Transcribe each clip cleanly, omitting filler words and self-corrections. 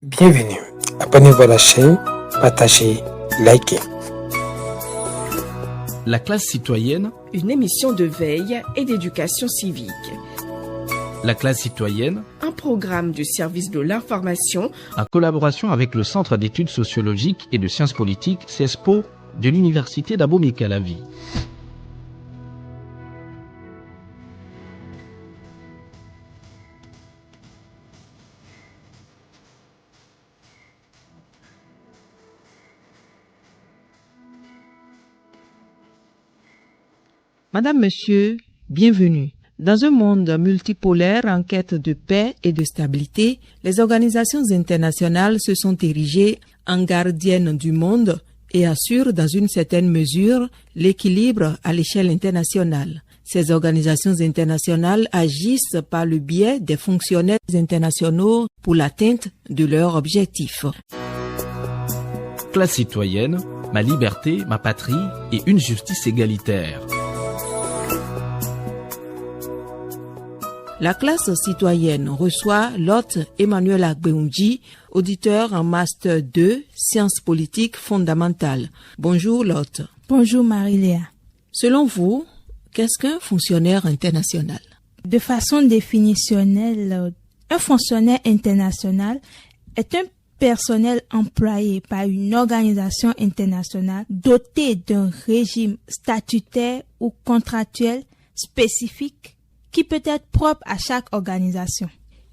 Bienvenue, abonnez-vous à la chaîne, partagez, likez. La classe citoyenne, une émission de veille et d'éducation civique. La classe citoyenne, un programme du service de l'information en collaboration avec le Centre d'études sociologiques et de sciences politiques CESPO de l'Université d'Abomey-Calavi. Madame, Monsieur, bienvenue. Dans un monde multipolaire en quête de paix et de stabilité, les organisations internationales se sont érigées en gardiennes du monde et assurent dans une certaine mesure l'équilibre à l'échelle internationale. Ces organisations internationales agissent par le biais des fonctionnaires internationaux pour l'atteinte de leurs objectifs. Classe citoyenne, ma liberté, ma patrie et une justice égalitaire. La classe citoyenne reçoit l'hôte Emmanuel Agbeoundji, auditeur en Master 2, Sciences politiques fondamentales. Bonjour l'hôte. Bonjour Marie-Léa. Selon vous, qu'est-ce qu'un fonctionnaire international? De façon définitionnelle, un fonctionnaire international est un personnel employé par une organisation internationale doté d'un régime statutaire ou contractuel spécifique qui peut être propre à chaque organisation.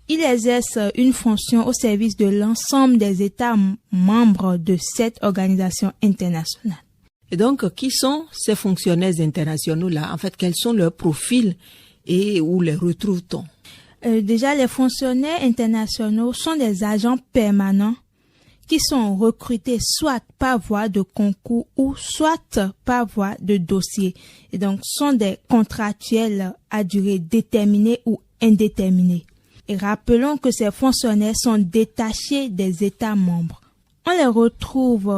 Il exerce une fonction au service de l'ensemble des États membres de cette organisation internationale. Et donc, qui sont ces fonctionnaires internationaux-là? En fait, quels sont leurs profils et où les retrouve-t-on? Déjà, les fonctionnaires internationaux sont des agents permanents qui sont recrutés soit par voie de concours ou soit par voie de dossier. Et donc, sont des contractuels à durée déterminée ou indéterminée. Et rappelons que ces fonctionnaires sont détachés des États membres. On les retrouve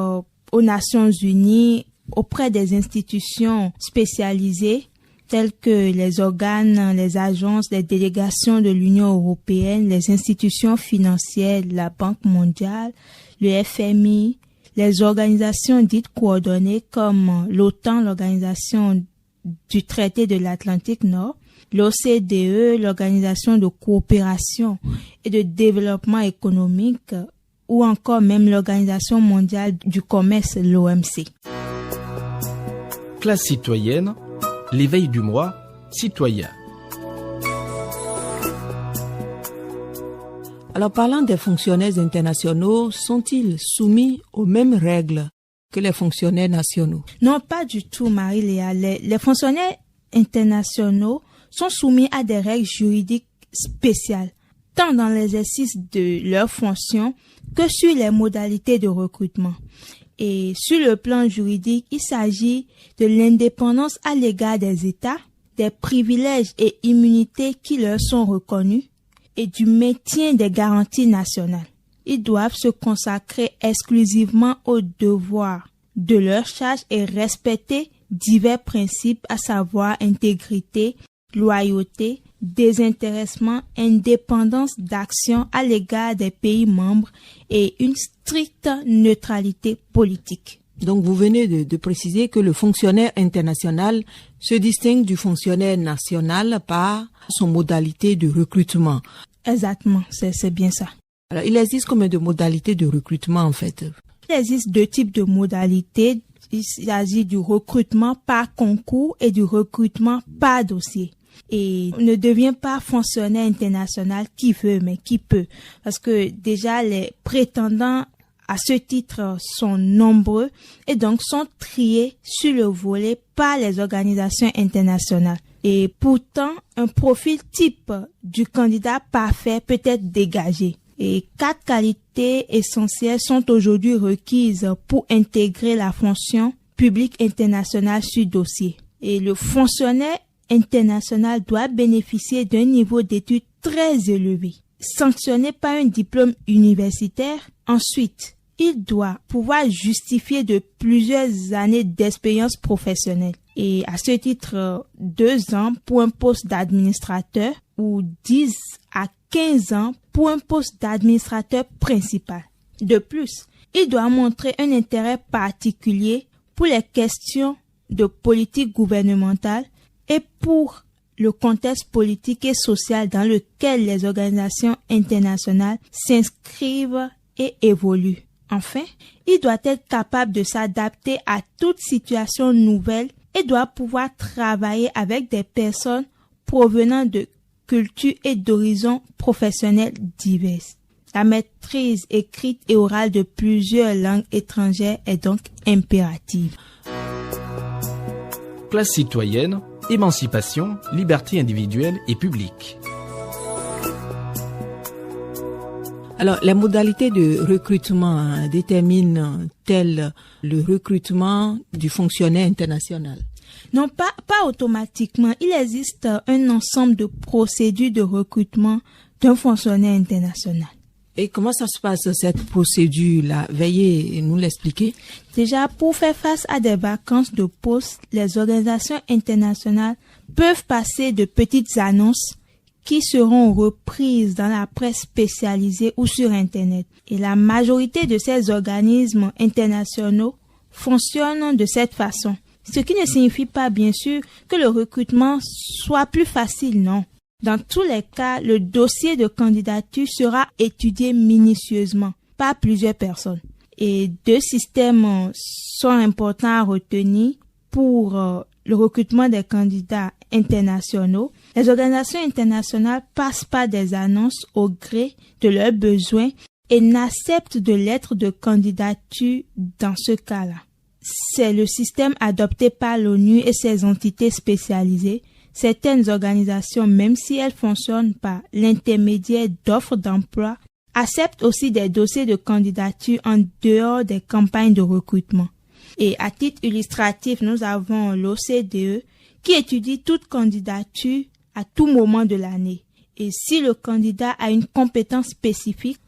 aux Nations Unies, auprès des institutions spécialisées, telles que les organes, les agences, les délégations de l'Union européenne, les institutions financières, la Banque mondiale, le FMI, les organisations dites coordonnées comme l'OTAN, l'organisation du traité de l'Atlantique Nord, l'OCDE, l'organisation de coopération et de développement économique, ou encore même l'organisation mondiale du commerce, l'OMC. Classe citoyenne, l'éveil du mois, citoyen. Alors, parlant des fonctionnaires internationaux, sont-ils soumis aux mêmes règles que les fonctionnaires nationaux? Non, pas du tout, Marie-Léa. Les fonctionnaires internationaux sont soumis à des règles juridiques spéciales, tant dans l'exercice de leurs fonctions que sur les modalités de recrutement. Et sur le plan juridique, il s'agit de l'indépendance à l'égard des États, des privilèges et immunités qui leur sont reconnus, et du maintien des garanties nationales. Ils doivent se consacrer exclusivement aux devoirs de leur charge et respecter divers principes, à savoir intégrité, loyauté, désintéressement, indépendance d'action à l'égard des pays membres et une stricte neutralité politique. Donc, vous venez de préciser que le fonctionnaire international se distingue du fonctionnaire national par son modalité de recrutement. Exactement, c'est bien ça. Alors, il existe combien de modalités de recrutement en fait? Il existe deux types de modalités. Il s'agit du recrutement par concours et du recrutement par dossier. Et on ne devient pas fonctionnaire international qui veut, mais qui peut. Parce que déjà, les prétendants à ce titre sont nombreux et donc sont triés sur le volet par les organisations internationales. Et pourtant, un profil type du candidat parfait peut être dégagé. Et 4 qualités essentielles sont aujourd'hui requises pour intégrer la fonction publique internationale sur dossier. Et le fonctionnaire international doit bénéficier d'un niveau d'études très élevé, sanctionné par un diplôme universitaire. Ensuite, il doit pouvoir justifier de plusieurs années d'expérience professionnelle. Et à ce titre, 2 ans pour un poste d'administrateur ou 10 à 15 ans pour un poste d'administrateur principal. De plus, il doit montrer un intérêt particulier pour les questions de politique gouvernementale et pour le contexte politique et social dans lequel les organisations internationales s'inscrivent et évoluent. Enfin, il doit être capable de s'adapter à toute situation nouvelle et doit pouvoir travailler avec des personnes provenant de cultures et d'horizons professionnels divers. La maîtrise écrite et orale de plusieurs langues étrangères est donc impérative. Classe citoyenne, émancipation, liberté individuelle et publique. Alors, les modalités de recrutement déterminent-elles le recrutement du fonctionnaire international? Non, pas automatiquement. Il existe un ensemble de procédures de recrutement d'un fonctionnaire international. Et comment ça se passe, cette procédure-là? Veuillez nous l'expliquer. Déjà, pour faire face à des vacances de poste, les organisations internationales peuvent passer de petites annonces qui seront reprises dans la presse spécialisée ou sur Internet. Et la majorité de ces organismes internationaux fonctionnent de cette façon. Ce qui ne signifie pas, bien sûr, que le recrutement soit plus facile, non. Dans tous les cas, le dossier de candidature sera étudié minutieusement par plusieurs personnes. Et 2 systèmes sont importants à retenir pour le recrutement des candidats internationaux. Les organisations internationales passent par des annonces au gré de leurs besoins et n'acceptent de lettres de candidature dans ce cas-là. C'est le système adopté par l'ONU et ses entités spécialisées. Certaines organisations, même si elles fonctionnent par l'intermédiaire d'offres d'emploi, acceptent aussi des dossiers de candidature en dehors des campagnes de recrutement. Et à titre illustratif, nous avons l'OCDE qui étudie toute candidature à tout moment de l'année. Et si le candidat a une compétence spécifique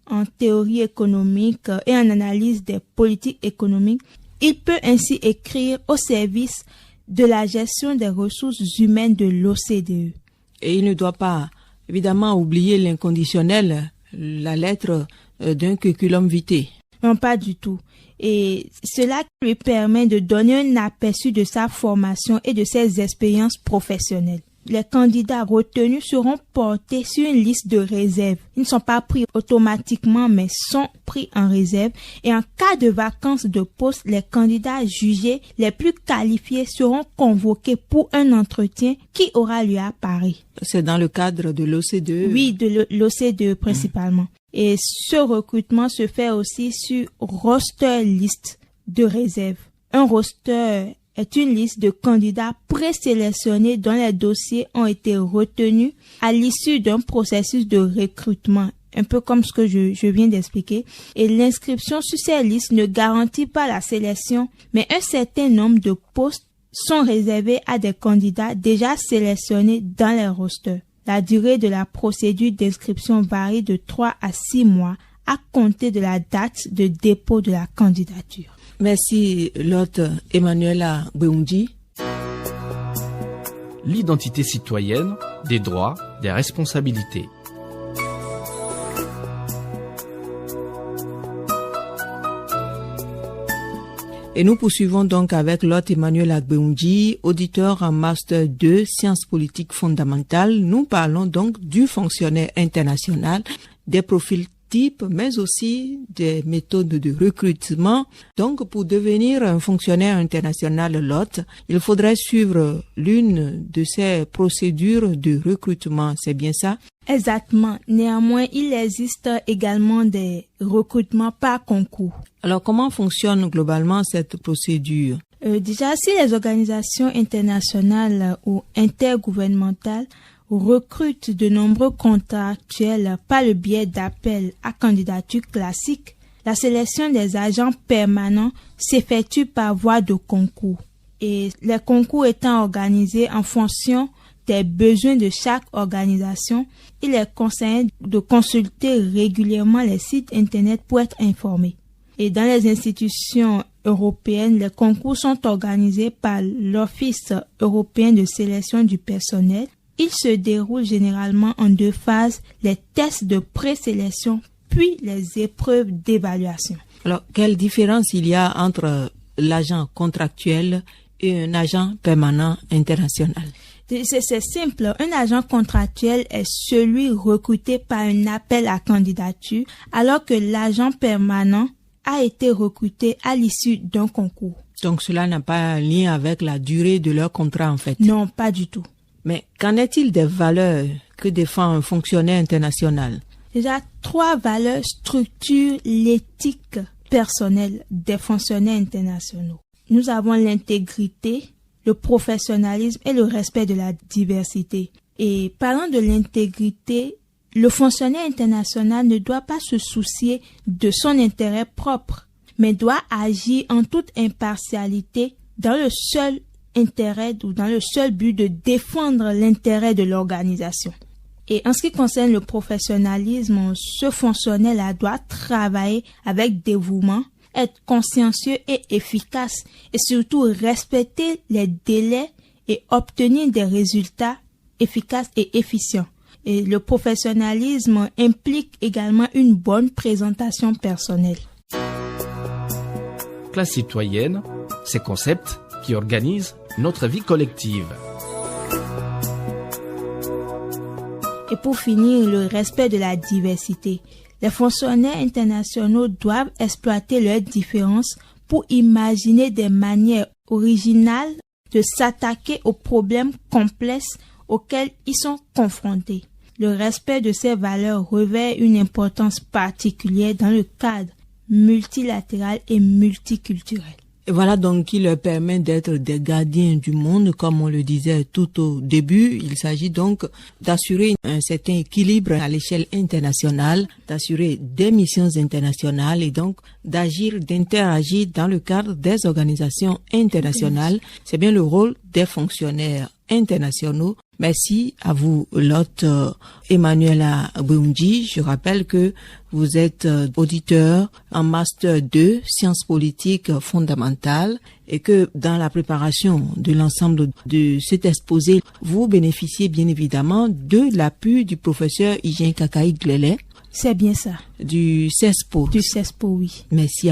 en théorie économique et en analyse des politiques économiques, il peut ainsi écrire au service de la gestion des ressources humaines de l'OCDE. Et il ne doit pas, évidemment, oublier l'inconditionnel, la lettre d'un curriculum vitae. Non, pas du tout. Et cela lui permet de donner un aperçu de sa formation et de ses expériences professionnelles. Les candidats retenus seront portés sur une liste de réserve. Ils ne sont pas pris automatiquement, mais sont pris en réserve. Et en cas de vacances de poste, les candidats jugés les plus qualifiés seront convoqués pour un entretien qui aura lieu à Paris. C'est dans le cadre de l'OCDE? Oui, de l'OCDE principalement. Et ce recrutement se fait aussi sur roster list de réserve. Un roster est une liste de candidats présélectionnés dont les dossiers ont été retenus à l'issue d'un processus de recrutement, un peu comme ce que je viens d'expliquer. Et l'inscription sur ces listes ne garantit pas la sélection, mais un certain nombre de postes sont réservés à des candidats déjà sélectionnés dans les rosters. La durée de la procédure d'inscription varie de 3 à 6 mois à compter de la date de dépôt de la candidature. Merci, l'hôte Emmanuela Beoundi. L'identité citoyenne, des droits, des responsabilités. Et nous poursuivons donc avec l'hôte Emmanuel Agbeoundi, auditeur en Master 2 Sciences politiques fondamentales. Nous parlons donc du fonctionnaire international, des profils types, mais aussi des méthodes de recrutement. Donc, pour devenir un fonctionnaire international l'hôte, il faudrait suivre l'une de ces procédures de recrutement. C'est bien ça? Exactement. Néanmoins, il existe également des recrutements par concours. Alors, comment fonctionne globalement cette procédure? Déjà, si les organisations internationales ou intergouvernementales recrutent de nombreux contractuels par le biais d'appels à candidature classiques, la sélection des agents permanents s'effectue par voie de concours. Et les concours étant organisés en fonction des besoins de chaque organisation, il est conseillé de consulter régulièrement les sites internet pour être informé. Et dans les institutions européennes, les concours sont organisés par l'Office européen de sélection du personnel, Il se déroule généralement en 2 phases, les tests de présélection puis les épreuves d'évaluation. Alors, quelle différence il y a entre l'agent contractuel et un agent permanent international? C'est simple. Un agent contractuel est celui recruté par un appel à candidature, alors que l'agent permanent a été recruté à l'issue d'un concours. Donc, cela n'a pas un lien avec la durée de leur contrat, en fait. Non, pas du tout. Mais qu'en est-il des valeurs que défend un fonctionnaire international? Déjà, 3 valeurs structurent l'éthique personnelle des fonctionnaires internationaux. Nous avons l'intégrité, le professionnalisme et le respect de la diversité. Et parlant de l'intégrité, le fonctionnaire international ne doit pas se soucier de son intérêt propre, mais doit agir en toute impartialité dans le seul intérêt ou dans le seul but de défendre l'intérêt de l'organisation. Et en ce qui concerne le professionnalisme, ce fonctionnaire-là doit travailler avec dévouement, être consciencieux et efficace, et surtout respecter les délais et obtenir des résultats efficaces et efficients. Et le professionnalisme implique également une bonne présentation personnelle. Classe citoyenne, ces concepts qui organisent notre vie collective. Et pour finir, le respect de la diversité. Les fonctionnaires internationaux doivent exploiter leurs différences pour imaginer des manières originales de s'attaquer aux problèmes complexes auxquels ils sont confrontés. Le respect de ces valeurs revêt une importance particulière dans le cadre multilatéral et multiculturel. Et voilà donc qui leur permet d'être des gardiens du monde, comme on le disait tout au début. Il s'agit donc d'assurer un certain équilibre à l'échelle internationale, d'assurer des missions internationales et donc d'agir, d'interagir dans le cadre des organisations internationales. C'est bien le rôle des fonctionnaires internationaux. Merci à vous, l'hôte Emmanuela Boumdji. Je rappelle que vous êtes auditeur en Master 2, Sciences politiques fondamentales, et que dans la préparation de l'ensemble de cet exposé, vous bénéficiez bien évidemment de l'appui du professeur Hygien Kakaï Glele. C'est bien ça. Du CESPO. Du CESPO, oui. Merci à vous.